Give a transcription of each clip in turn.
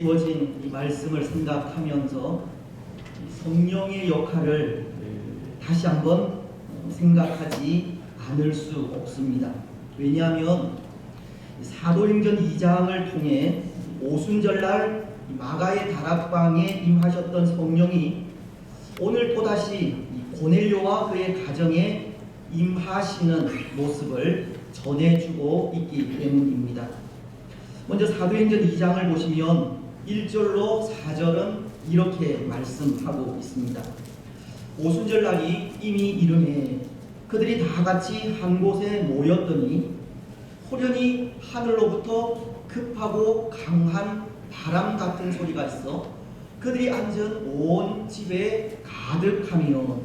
주어진 이 말씀을 생각하면서 성령의 역할을 다시 한번 생각하지 않을 수 없습니다. 왜냐하면 사도행전 2장을 통해 오순절날 마가의 다락방에 임하셨던 성령이 오늘 또다시 고넬료와 그의 가정에 임하시는 모습을 전해주고 있기 때문입니다. 먼저 사도행전 2장을 보시면 1절로 4절은 이렇게 말씀하고 있습니다. 오순절날이 이미 이르매 그들이 다 같이 한 곳에 모였더니 호련히 하늘로부터 급하고 강한 바람 같은 소리가 있어 그들이 앉은 온 집에 가득하며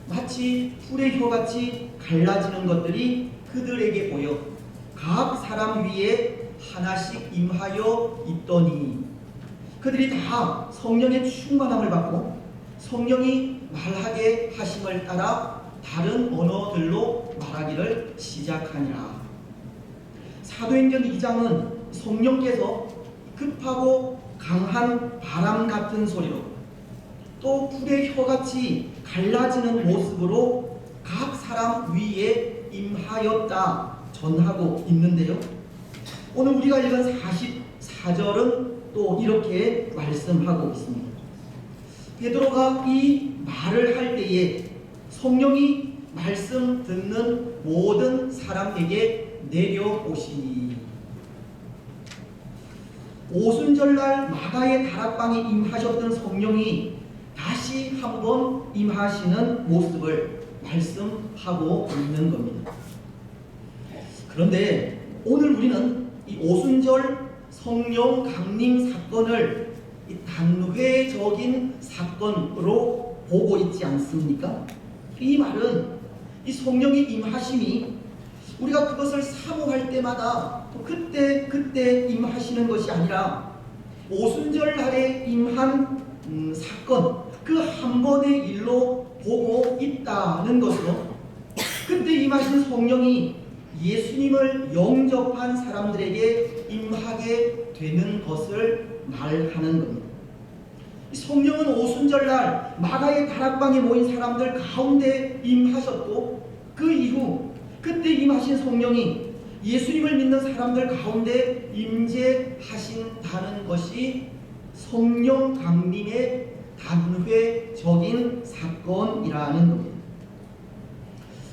마치 불의 혀같이 갈라지는 것들이 그들에게 보여 각 사람 위에 하나씩 임하여 있더니 그들이 다 성령의 충만함을 받고 성령이 말하게 하심을 따라 다른 언어들로 말하기를 시작하니라. 사도행전 2장은 성령께서 급하고 강한 바람 같은 소리로 또 불의 혀같이 갈라지는 모습으로 각 사람 위에 임하였다 전하고 있는데요. 오늘 우리가 읽은 44절은 또 이렇게 말씀하고 있습니다. 베드로가 이 말을 할 때에 성령이 말씀 듣는 모든 사람에게 내려오시니 오순절날 마가의 다락방에 임하셨던 성령이 다시 한번 임하시는 모습을 말씀하고 있는 겁니다. 그런데 오늘 우리는 이 오순절 성령 강림 사건을 단회적인 사건으로 보고 있지 않습니까? 이 말은 이 성령의 임하심이 우리가 그것을 사모할 때마다 그때 임하시는 것이 아니라 오순절 날에 임한 사건 그 한 번의 일로 보고 있다는 것으로 그때 임하신 성령이 예수님을 영접한 사람들에게 임하게 되는 것을 말하는 겁니다. 성령은 오순절날 마가의 다락방에 모인 사람들 가운데 임하셨고 그 이후 그때 임하신 성령이 예수님을 믿는 사람들 가운데 임재하신다는 것이 성령 강림의 단회적인 사건이라는 겁니다.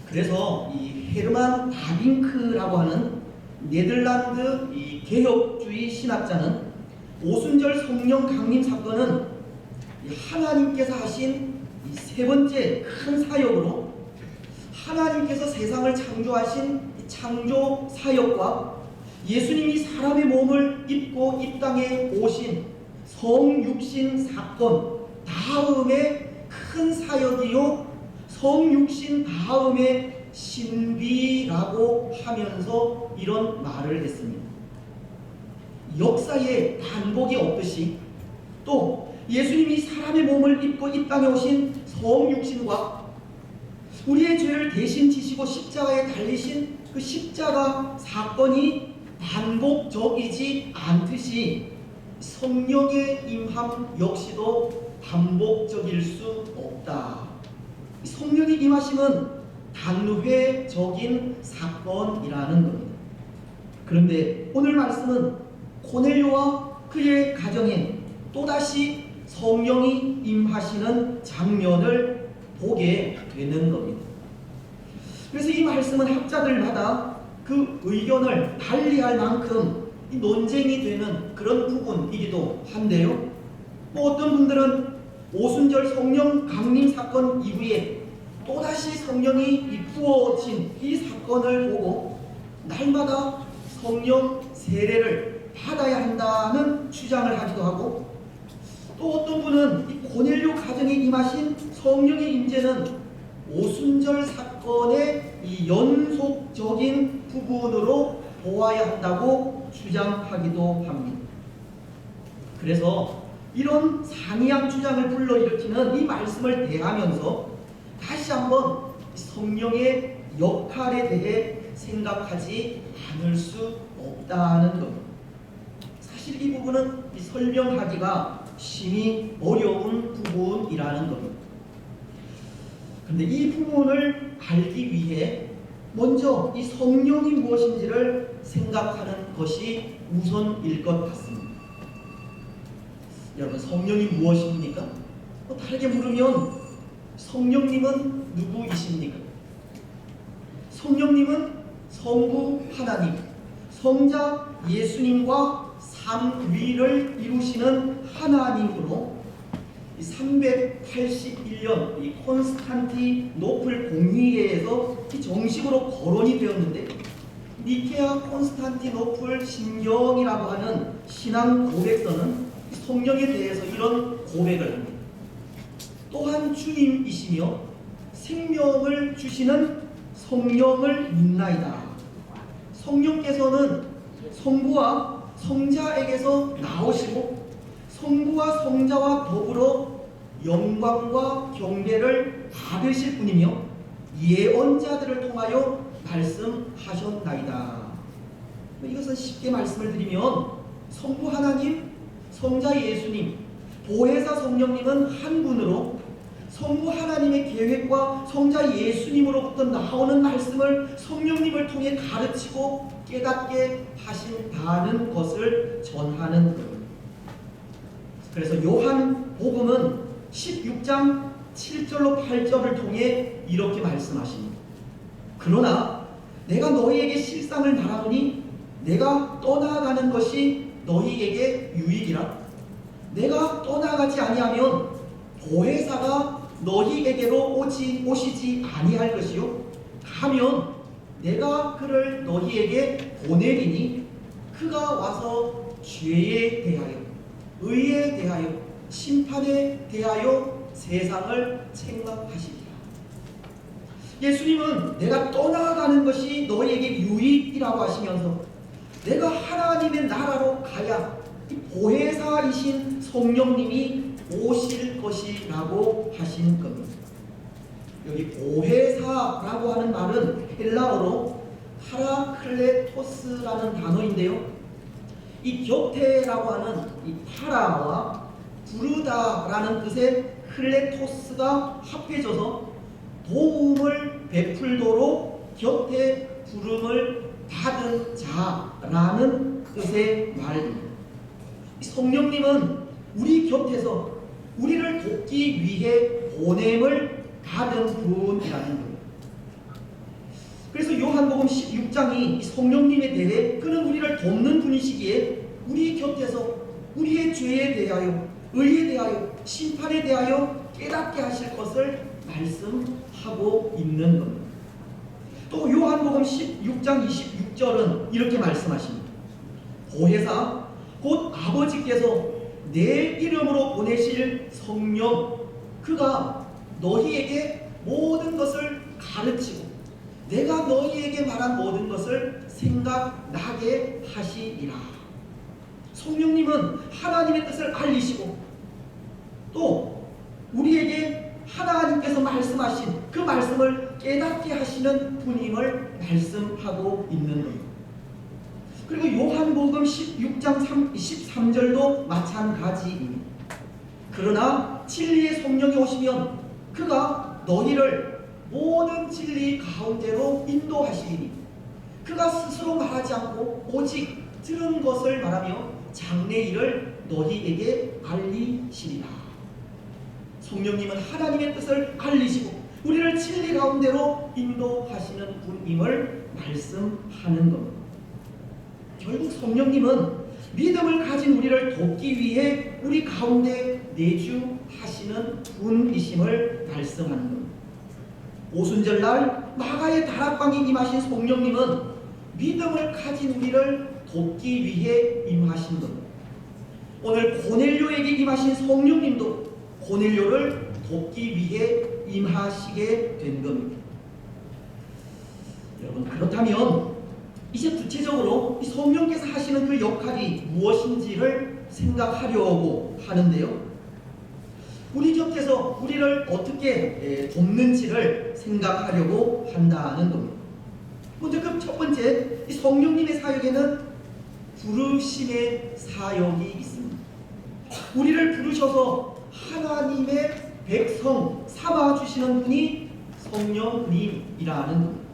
그래서 이 헤르만 바빙크라고 하는 네덜란드 이 개혁주의 신학자는 오순절 성령 강림 사건은 하나님께서 하신 이 세 번째 큰 사역으로 하나님께서 세상을 창조하신 창조 사역과 예수님이 사람의 몸을 입고 이 땅에 오신 성육신 사건 다음에 큰 사역이요 성육신 다음에 신비라고 하면서 이런 말을 했습니다. 역사에 반복이 없듯이 또 예수님이 사람의 몸을 입고 이 땅에 오신 성육신과 우리의 죄를 대신 지시고 십자가에 달리신 그 십자가 사건이 반복적이지 않듯이 성령의 임함 역시도 반복적일 수 없다. 성령의 임하심은 단회적인 사건이라는 겁니다. 그런데 오늘 말씀은 고넬료와 그의 가정에 또다시 성령이 임하시는 장면을 보게 되는 겁니다. 그래서 이 말씀은 학자들마다 그 의견을 달리할 만큼 논쟁이 되는 그런 부분이기도 한데요. 또 어떤 분들은 오순절 성령 강림 사건 이후에 또다시 성령이 부어진 이 사건을 보고 날마다 성령 세례를 받아야 한다는 주장을 하기도 하고 또 어떤 분은 이 고넬료 가정에 임하신 성령의 임재는 오순절 사건의 이 연속적인 부분으로 보아야 한다고 주장하기도 합니다. 그래서 이런 상이한 주장을 불러일으키는 이 말씀을 대하면서 다시 한번 성령의 역할에 대해 생각하지 않을 수 없다는 겁니다. 사실 이 부분은 설명하기가 심히 어려운 부분이라는 겁니다. 그런데 이 부분을 알기 위해 먼저 이 성령이 무엇인지를 생각하는 것이 우선일 것 같습니다. 여러분, 성령이 무엇입니까? 다르게 물으면 성령님은 누구이십니까? 성령님은 성부 하나님, 성자 예수님과 삼위를 이루시는 하나님으로 381년 이 콘스탄티노플 공의회에서 정식으로 거론이 되었는데, 니케아 콘스탄티노플 신경이라고 하는 신앙 고백서는 성령에 대해서 이런 고백을 합니다. 또한 주님이시며 생명을 주시는 성령을 믿나이다. 성령께서는 성부와 성자에게서 나오시고 성부와 성자와 더불어 영광과 경배를 받으실 분이며 예언자들을 통하여 말씀하셨나이다. 이것은 쉽게 말씀을 드리면 성부 하나님, 성자 예수님, 보혜사 성령님은 한 분으로 성부 하나님의 계획과 성자 예수님으로부터 나오는 말씀을 성령님을 통해 가르치고 깨닫게 하신다는 것을 전하는 것. 그래서 요한복음은 16장 7절로 8절을 통해 이렇게 말씀하십니다. 그러나 내가 너희에게 실상을 말하노니 내가 떠나가는 것이 너희에게 유익이라. 내가 떠나가지 아니하면 보혜사가 너희에게로 오시지 아니할 것이요, 가면 내가 그를 너희에게 보내리니 그가 와서 죄에 대하여 의에 대하여 심판에 대하여 세상을 책망하시리라. 예수님은 내가 떠나가는 것이 너희에게 유익이라고 하시면서 내가 하나님의 나라로 가야 이 보혜사이신 성령님이 오실 것이라고 하신 겁니다. 여기 보혜사라고 하는 말은 헬라어로 파라클레토스라는 단어인데요, 이 곁에라고 하는 이 파라와 부르다라는 뜻의 클레토스가 합해져서 도움을 베풀도록 곁에 부름을 받은 자라는 뜻의 말입니다. 성령님은 우리 곁에서 우리를 돕기 위해 보냄을 받은 분이라는 겁니다. 그래서 요한복음 16장이 성령님에 대해 그는 우리를 돕는 분이시기에 우리 곁에서 우리의 죄에 대하여 의에 대하여 심판에 대하여 깨닫게 하실 것을 말씀하고 있는 겁니다. 또 요한복음 16장 26절은 이렇게 말씀하십니다. 보혜사 곧 아버지께서 내 이름으로 보내실 성령, 그가 너희에게 모든 것을 가르치고 내가 너희에게 말한 모든 것을 생각나게 하시리라. 성령님은 하나님의 뜻을 알리시고 또 우리에게 하나님께서 말씀하신 그 말씀을 깨닫게 하시는 분임을 말씀하고 있는 겁니다. 그리고 요한복음 16장 13절도 마찬가지입니다. 그러나 진리의 성령이 오시면 그가 너희를 모든 진리 가운데로 인도하시리니 그가 스스로 말하지 않고 오직 들은 것을 말하며 장래일을 너희에게 알리시리라. 성령님은 하나님의 뜻을 알리시고 우리를 진리 가운데로 인도하시는 분임을 말씀하는 겁니다. 결국 성령님은 믿음을 가진 우리를 돕기 위해 우리 가운데 내주하시는 분이심을 말씀하는 겁니다. 오순절날 마가의 다락방에 임하신 성령님은 믿음을 가진 우리를 돕기 위해 임하신 겁니다. 오늘 고넬료에게 임하신 성령님도 고넬료를 돕기 위해 임하시게 된 겁니다. 여러분, 그렇다면 이제 구체적으로 이 성령께서 하시는 그 역할이 무엇인지를 생각하려고 하는데요, 우리 곁에서 우리를 어떻게 돕는지를 생각하려고 한다는 겁니다. 먼저 그 첫 번째, 이 성령님의 사역에는 부르심의 사역이 있습니다. 우리를 부르셔서 하나님의 백성 삼아주시는 분이 성령님이라는 겁니다.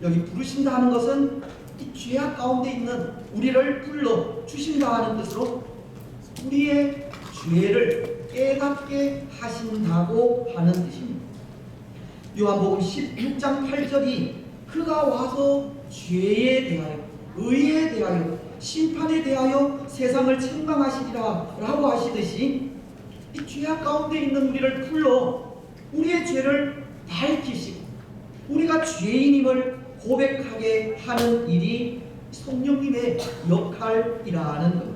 여기 부르신다 하는 것은 이 죄악 가운데 있는 우리를 불러 주신다 하는 뜻으로 우리의 죄를 깨닫게 하신다고 하는 뜻입니다. 요한복음 16장 8절이 그가 와서 죄에 대하여 의에 대하여 심판에 대하여 세상을 책망하시리라 라고 하시듯이 이 죄악 가운데 있는 우리를 불러 우리의 죄를 밝히시고 우리가 죄인임을 고백하게 하는 일이 성령님의 역할이라는 겁니다.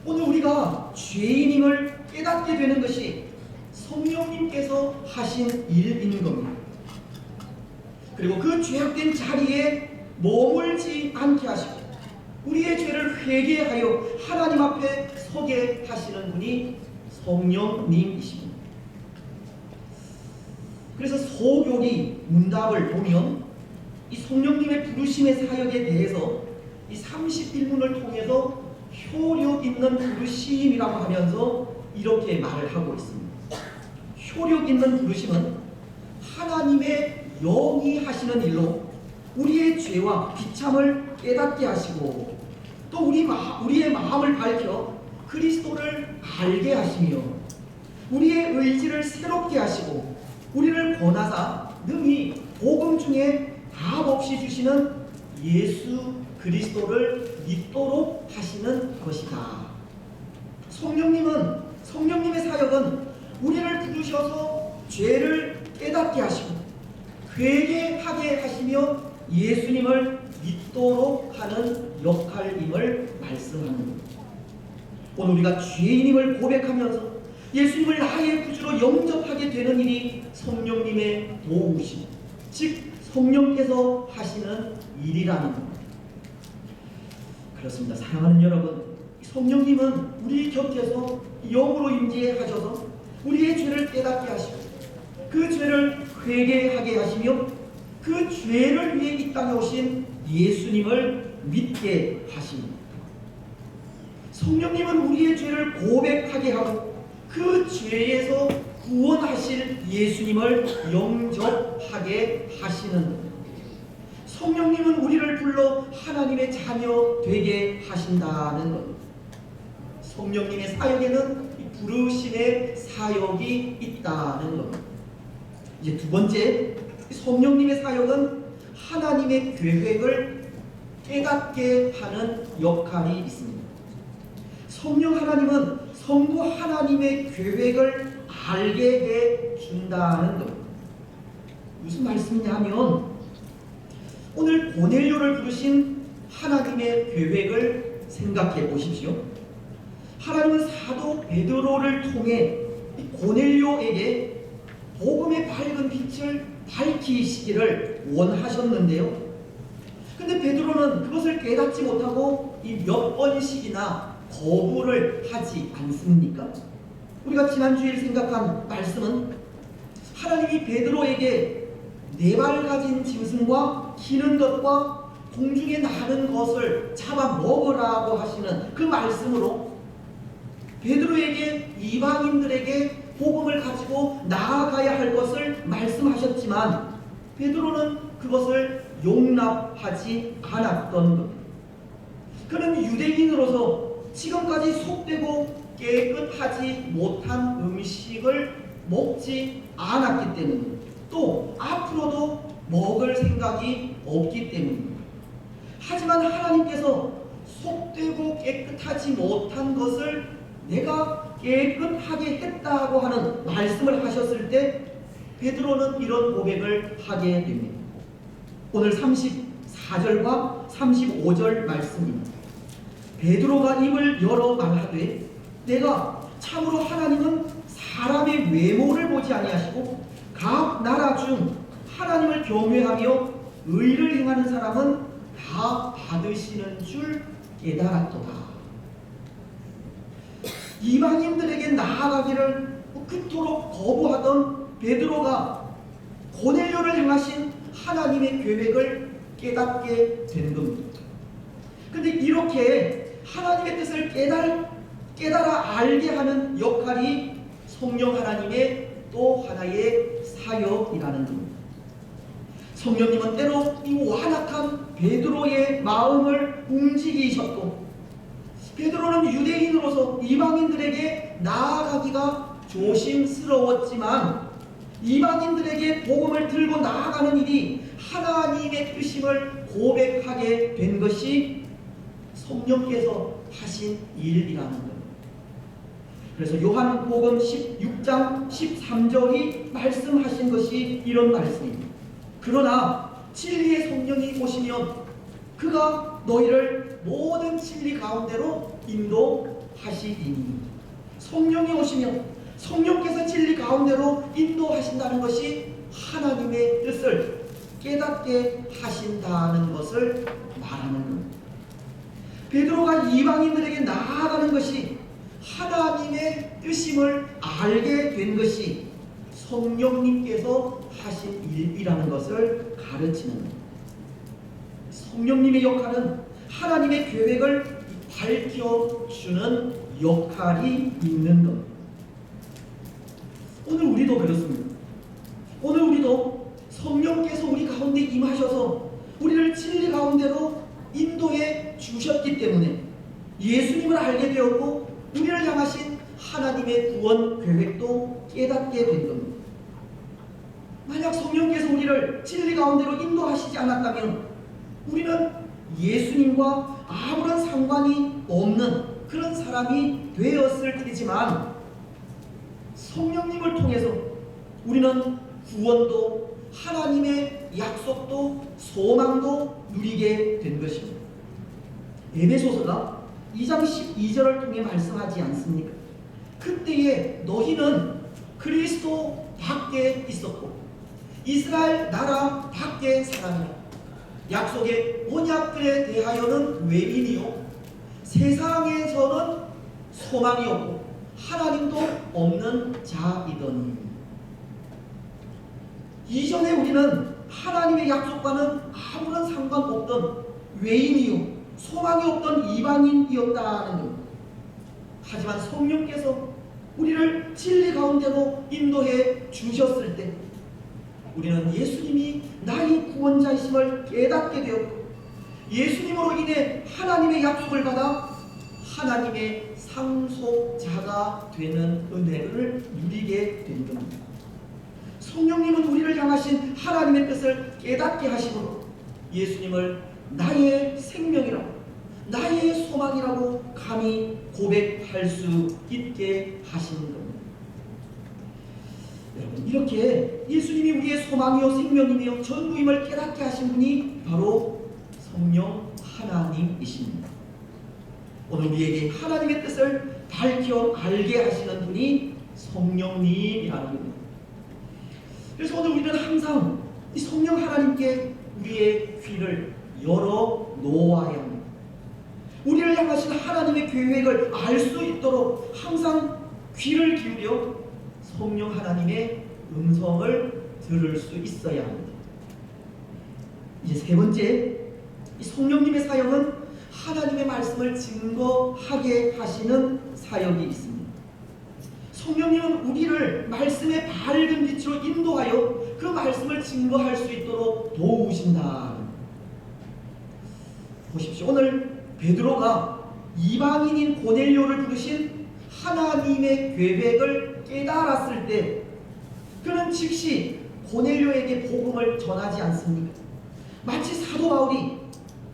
오늘 우리가 죄인임을 깨닫게 되는 것이 성령님께서 하신 일인 겁니다. 그리고 그 죄악된 자리에 머물지 않게 하시고 우리의 죄를 회개하여 하나님 앞에 서게 하시는 분이 성령님이십니다. 그래서 소교리 문답을 보면 이 성령님의 부르심의 사역에 대해서 이 31문을 통해서 효력 있는 부르심이라고 하면서 이렇게 말을 하고 있습니다. 효력 있는 부르심은 하나님의 영이 하시는 일로 우리의 죄와 비참을 깨닫게 하시고 또 우리의 마음을 밝혀 그리스도를 알게 하시며 우리의 의지를 새롭게 하시고 우리를 권하사 능히 복음 중에 답 없이 주시는 예수 그리스도를 믿도록 하시는 것이다. 성령님의 사역은 우리를 부르셔서 죄를 깨닫게 하시고 회개하게 하시며 예수님을 믿도록 하는 역할임을 말씀합니다. 오늘 우리가 죄인임을 고백하면서 예수님을 나의 구주로 영접하게 되는 일이 성령님의 도우심, 즉 성령께서 하시는 일이라는 겁니다. 그렇습니다. 사랑하는 여러분, 성령님은 우리 곁에서 영으로 임재하셔서 우리의 죄를 깨닫게 하시고 그 죄를 회개하게 하시며 그 죄를 위해 이 땅에 오신 예수님을 믿게 하십니다. 성령님은 우리의 죄를 고백하게 하고 그 죄에서 구원하실 예수님을 영접하게 하시는 것. 성령님은 우리를 불러 하나님의 자녀 되게 하신다는 것. 성령님의 사역에는 부르심의 사역이 있다는 것. 이제 두 번째, 성령님의 사역은 하나님의 계획을 깨닫게 하는 역할이 있습니다. 성령 하나님은 성도 하나님의 계획을 알게 해 준다는 것. 무슨 말씀이냐 하면 오늘 고넬료를 부르신 하나님의 계획을 생각해 보십시오. 하나님은 사도 베드로를 통해 고넬료에게 복음의 밝은 빛을 밝히시기를 원하셨는데요. 근데 베드로는 그것을 깨닫지 못하고 몇 번씩이나 거부를 하지 않습니까? 우리가 지난 주일 생각한 말씀은 하나님이 베드로에게 네 발 가진 짐승과 기는 것과 공중에 나는 것을 잡아 먹으라고 하시는 그 말씀으로 베드로에게 이방인들에게 복음을 가지고 나아가야 할 것을 말씀하셨지만 베드로는 그것을 용납하지 않았던 것. 그는 유대인으로서 지금까지 속되고 깨끗하지 못한 음식을 먹지 않았기 때문에 또 앞으로도 먹을 생각이 없기 때문입니다. 하지만 하나님께서 속되고 깨끗하지 못한 것을 내가 깨끗하게 했다고 하는 말씀을 하셨을 때 베드로는 이런 고백을 하게 됩니다. 오늘 34절과 35절 말씀입니다. 베드로가 입을 열어 말하되 내가 참으로 하나님은 사람의 외모를 보지 아니하시고 각 나라 중 하나님을 경외하며 의를 행하는 사람은 다 받으시는 줄 깨달았도다. 이방인들에게 나아가기를 그토록 거부하던 베드로가 고넬료를 향하신 하나님의 계획을 깨닫게 된 겁니다. 근데 이렇게 하나님의 뜻을 깨달아 알게 하는 역할이 성령 하나님의 또 하나의 사역이라는 겁니다. 성령님은 때로 이 완악한 베드로의 마음을 움직이셨고, 베드로는 유대인으로서 이방인들에게 나아가기가 조심스러웠지만 이방인들에게 복음을 들고 나아가는 일이 하나님의 뜻임을 고백하게 된 것이 성령께서 하신 일이라는 것. 그래서 요한복음 16장 13절이 말씀하신 것이 이런 말씀입니다. 그러나 진리의 성령이 오시면 그가 너희를 모든 진리 가운데로 인도하시리니. 성령이 오시면 성령께서 진리 가운데로 인도하신다는 것이 하나님의 뜻을 깨닫게 하신다는 것을 말하는 겁니다. 베드로가 이방인들에게 나아가는 것이 하나님의 뜻임을 알게 된 것이 성령님께서 하신 일이라는 것을 가르치는 겁니다. 성령님의 역할은 하나님의 계획을 밝혀주는 역할이 있는 것. 오늘 우리도 그렇습니다. 오늘 우리도 성령께서 우리 가운데 임하셔서 우리를 진리 가운데로 인도해 주셨기 때문에 예수님을 알게 되었고 우리를 향하신 하나님의 구원 계획도 깨닫게 된 겁니다. 만약 성령께서 우리를 진리 가운데로 인도하시지 않았다면 우리는 예수님과 아무런 상관이 없는 그런 사람이 되었을 테지만 성령님을 통해서 우리는 구원도 하나님의 약속도 소망도 누리게 된 것입니다. 에베소서가 2장 12절을 통해 말씀하지 않습니까? 그때에 너희는 그리스도 밖에 있었고 이스라엘 나라 밖에 사람이라. 약속의 언약들에 대하여는 외인이요 세상에서는 소망이 없고 하나님도 없는 자이더니. 이전에 우리는 하나님의 약속과는 아무런 상관없던 외인이요 소망이 없던 이방인이었다는 겁니다. 하지만 성령께서 우리를 진리 가운데로 인도해 주셨을 때 우리는 예수님이 나의 구원자이심을 깨닫게 되었고 예수님으로 인해 하나님의 약속을 받아 하나님의 상속자가 되는 은혜를 누리게 된 겁니다. 성령님은 우리를 향하신 하나님의 뜻을 깨닫게 하심으로 예수님을 나의 생명이라고 나의 소망이라고 감히 고백할 수 있게 하신 겁니다. 여러분, 이렇게 예수님이 우리의 소망이요 생명이며 전부임을 깨닫게 하신 분이 바로 성령 하나님이십니다. 오늘 우리에게 하나님의 뜻을 밝혀 알게 하시는 분이 성령님이라는 겁니다. 그래서 오늘 우리는 항상 이 성령 하나님께 우리의 귀를 열어 놓아야 합니다. 우리를 향하신 하나님의 계획을 알 수 있도록 항상 귀를 기울여 성령 하나님의 음성을 들을 수 있어야 합니다. 이제 세 번째, 이 성령님의 사역은 하나님의 말씀을 증거하게 하시는 사역이 있습니다. 성령님은 우리를 말씀의 밝은 빛으로 인도하여 그 말씀을 증거할 수 있도록 도우신다. 보십시오. 오늘 베드로가 이방인인 고넬료를 부르신 하나님의 계획을 깨달았을 때 그는 즉시 고넬료에게 복음을 전하지 않습니까? 마치 사도 바울이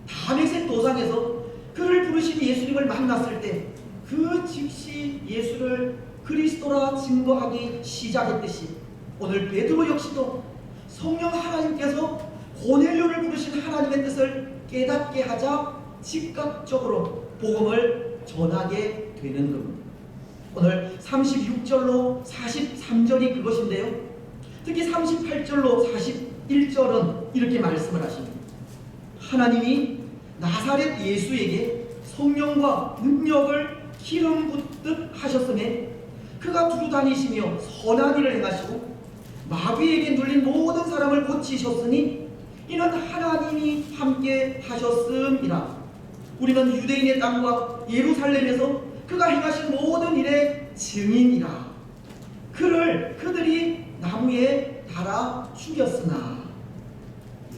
다메섹 도상에서 그를 부르신 예수님을 만났을 때 그 즉시 예수를 그리스도라 증거하기 시작했듯이 오늘 베드로 역시도 성령 하나님께서 고넬료를 부르신 하나님의 뜻을 깨닫게 하자 즉각적으로 복음을 전하게 되는 겁니다. 오늘 36절로 43절이 그것인데요. 특히 38절로 41절은 이렇게 말씀을 하십니다. 하나님이 나사렛 예수에게 성령과 능력을 기름 붓듯 하셨으며 그가 두루 다니시며 선한 일을 행하시고 마귀에게 눌린 모든 사람을 고치셨으니 이는 하나님이 함께 하셨음이라. 우리는 유대인의 땅과 예루살렘에서 그가 행하신 모든 일의 증인이라. 그들이 나무에 달아 죽였으나.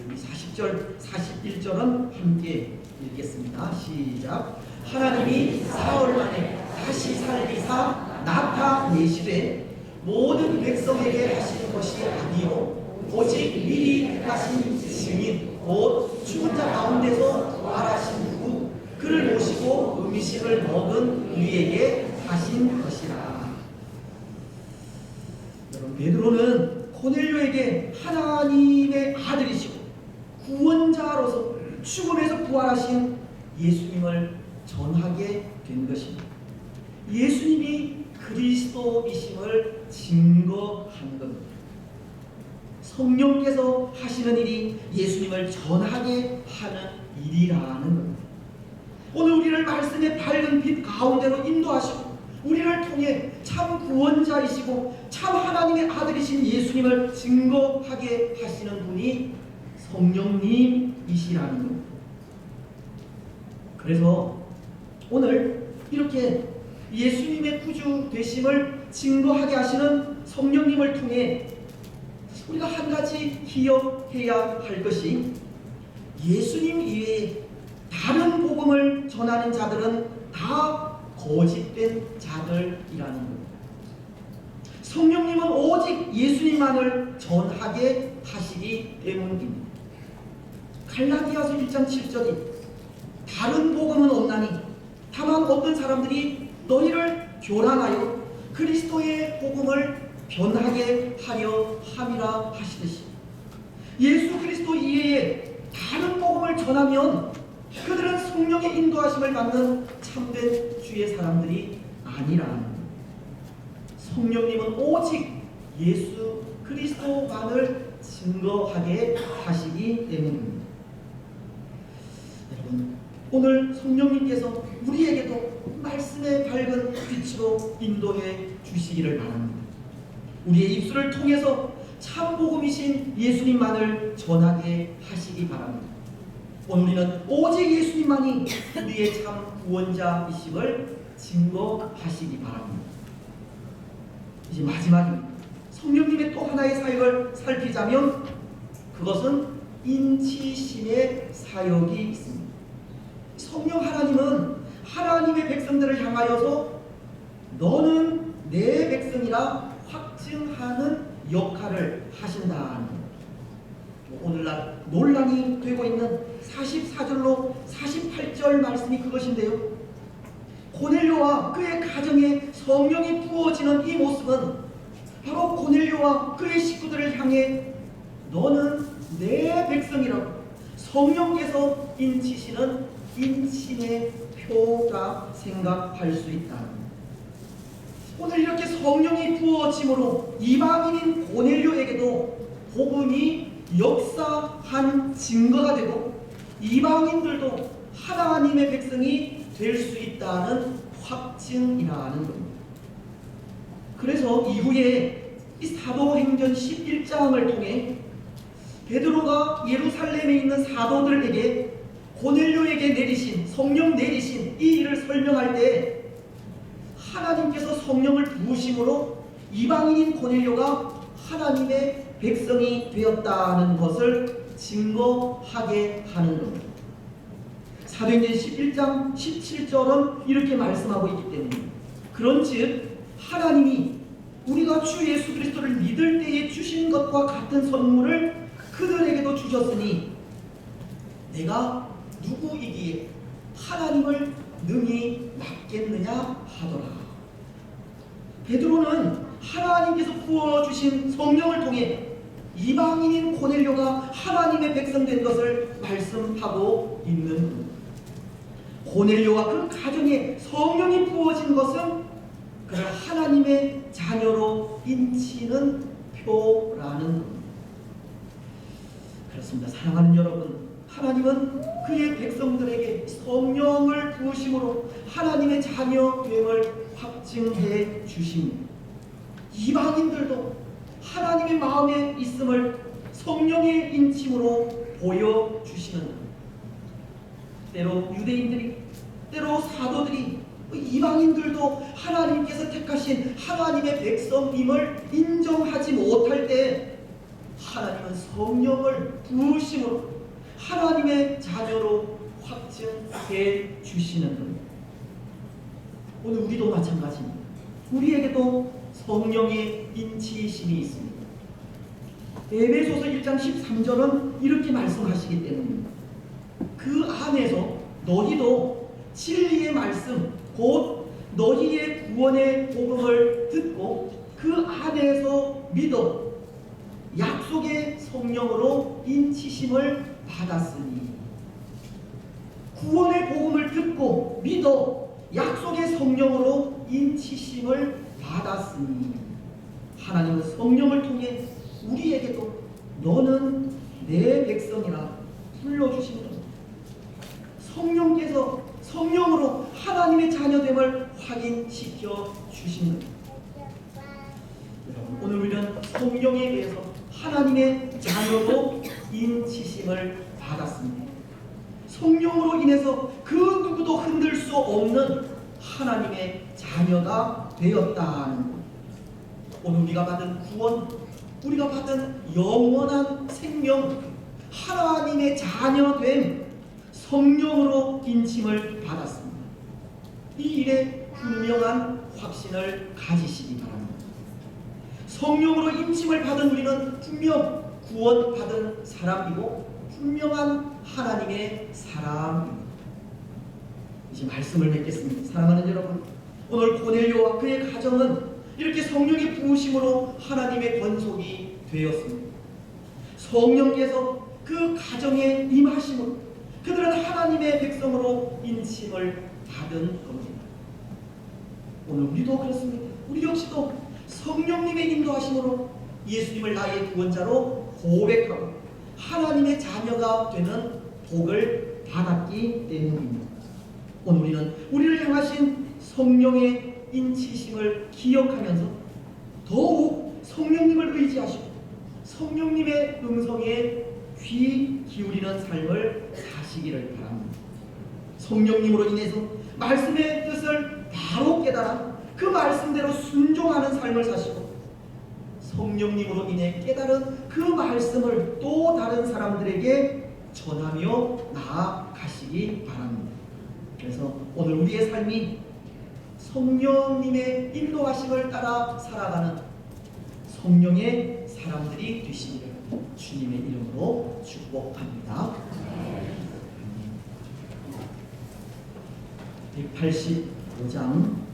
우리 40절 41절은 함께 읽겠습니다. 시작. 하나님이 사흘 만에 다시 살리사 나타내시되 모든 백성에게 하신 것이 아니요 오직 미리 하신 증인 곧 죽은 자 가운데서 부활하신 후 그를 모시고 음식을 먹은 우리에게 하신 것이라. 여러분, 베드로는 고넬료에게 하나님의 아들이시고 구원자로서 죽음에서 부활하신 예수님을 전하게 된 것입니다. 예수님이 그리스도이심을 증거하는 겁니다. 성령께서 하시는 일이 예수님을 전하게 하는 일이라는 겁니다. 오늘 우리를 말씀의 밝은 빛 가운데로 인도하시고 우리를 통해 참 구원자이시고 참 하나님의 아들이신 예수님을 증거하게 하시는 분이 성령님이시라는 겁니다. 그래서 오늘 이렇게 예수님의 구주 되심을 증거하게 하시는 성령님을 통해 우리가 한 가지 기억해야 할 것이 예수님 이외에 다른 복음을 전하는 자들은 다 거짓된 자들이라는 겁니다. 성령님은 오직 예수님만을 전하게 하시기 때문입니다. 갈라디아서 1장 7절이 다른 복음은 없나니 다만 어떤 사람들이 너희를 교란하여 그리스도의 복음을 변하게 하려 함이라 하시듯이 예수 그리스도 이외에 다른 복음을 전하면 그들은 성령의 인도하심을 받는 참된 주의 사람들이 아니라 성령님은 오직 예수 그리스도만을 증거하게 하시기 때문입니다. 여러분, 오늘 성령님께서 우리에게도 말씀의 밝은 빛으로 인도해 주시기를 바랍니다. 우리의 입술을 통해서 참 복음이신 예수님만을 전하게 하시기 바랍니다. 오늘 우리는 오직 예수님만이 우리의 참 구원자이심을 증거하시기 바랍니다. 이제 마지막입니다. 성령님의 또 하나의 사역을 살피자면 그것은 인치심의 사역이 있습니다. 성령 하나님은 하나님의 백성들을 향하여서 너는 내 백성이라 확증하는 역할을 하신다는 겁니다. 오늘날 논란이 되고 있는 44절로 48절 말씀이 그것인데요. 고넬료와 그의 가정에 성령이 부어지는 이 모습은 바로 고넬료와 그의 식구들을 향해 너는 내 백성이라고 성령께서 인치시는 인침의 표라 생각할 수 있다. 오늘 이렇게 성령이 부어짐으로 이방인인 고넬료에게도 복음이 역사한 증거가 되고 이방인들도 하나님의 백성이 될 수 있다는 확증이라는 겁니다. 그래서 이후에 이 사도행전 11장을 통해 베드로가 예루살렘에 있는 사도들에게 고넬료에게 내리신 성령 내리신 이 일을 설명할 때 하나님께서 성령을 부으심으로 이방인인 고넬료가 하나님의 백성이 되었다는 것을 증거하게 하는 겁니다. 사도행전 11장 17절은 이렇게 말씀하고 있기 때문에 그런즉 하나님이 우리가 주 예수 그리스도를 믿을 때에 주신 것과 같은 선물을 그들에게도 주셨으니 내가 누구이기에 하나님을 능히 맡겠느냐 하더라. 베드로는 하나님께서 부어주신 성령을 통해 이방인인 고넬료가 하나님의 백성 된 것을 말씀하고 있는 겁니다. 고넬료와 그 가정에 성령이 부어진 것은 그를 하나님의 자녀로 인치는 표라는 겁니다. 그렇습니다. 사랑하는 여러분, 하나님은 그의 백성들에게 성령을 부으심으로 하나님의 자녀됨을 확증해 주십니다. 이방인들도 하나님의 마음에 있음을 성령의 인침으로 보여주시는 겁니다. 때로 유대인들이, 때로 사도들이, 이방인들도 하나님께서 택하신 하나님의 백성임을 인정하지 못할 때 하나님은 성령을 부으심으로 하나님의 자녀로 확증해 주시는 겁니다. 오늘 우리도 마찬가지입니다. 우리에게도 성령의 인치심이 있습니다. 에베소서 1장 13절은 이렇게 말씀하시기 때문입니다. 그 안에서 너희도 진리의 말씀 곧 너희의 구원의 복음을 듣고 그 안에서 믿어 약속의 성령으로 인치심을 받았으니, 구원의 복음을 듣고 믿어 약속의 성령으로 인치심을 받았으니, 하나님은 성령을 통해 우리에게도 너는 내 백성이라 불러주신 겁니다. 성령께서 성령으로 하나님의 자녀됨을 확인시켜 주신 겁니다. 여러분, 오늘 우리는 성령에 의해서 하나님의 자녀로 인치심을 받았습니다. 성령으로 인해서 그 누구도 흔들 수 없는 하나님의 자녀가 되었다는 것. 오늘 우리가 받은 구원, 우리가 받은 영원한 생명, 하나님의 자녀됨, 성령으로 인침을 받았습니다. 이 일에 분명한 확신을 가지시기 바랍니다. 성령으로 인침을 받은 우리는 분명 구원받은 사람이고 분명한 하나님의 사람입니다. 이제 말씀을 맺겠습니다. 사랑하는 여러분, 오늘 고넬료와 그의 가정은 이렇게 성령의 부으심으로 하나님의 권속이 되었습니다. 성령께서 그 가정에 임하심으로 그들은 하나님의 백성으로 인침을 받은 겁니다. 오늘 우리도 그렇습니다. 우리 역시도 성령님의 인도하심으로 예수님을 나의 구원자로 고백하고 하나님의 자녀가 되는 복을 받았기 때문입니다. 오늘 우리는 우리를 향하신 성령의 인치심을 기억하면서 더욱 성령님을 의지하시고 성령님의 음성에 귀 기울이는 삶을 사시기를 바랍니다. 성령님으로 인해서 말씀의 뜻을 바로 깨달아 그 말씀대로 순종하는 삶을 사시고 성령님으로 인해 깨달은 그 말씀을 또 다른 사람들에게 전하며 나아가시기 바랍니다. 그래서 오늘 우리의 삶이 성령님의 인도하심을 따라 살아가는 성령의 사람들이 되시기를 주님의 이름으로 축복합니다. 185장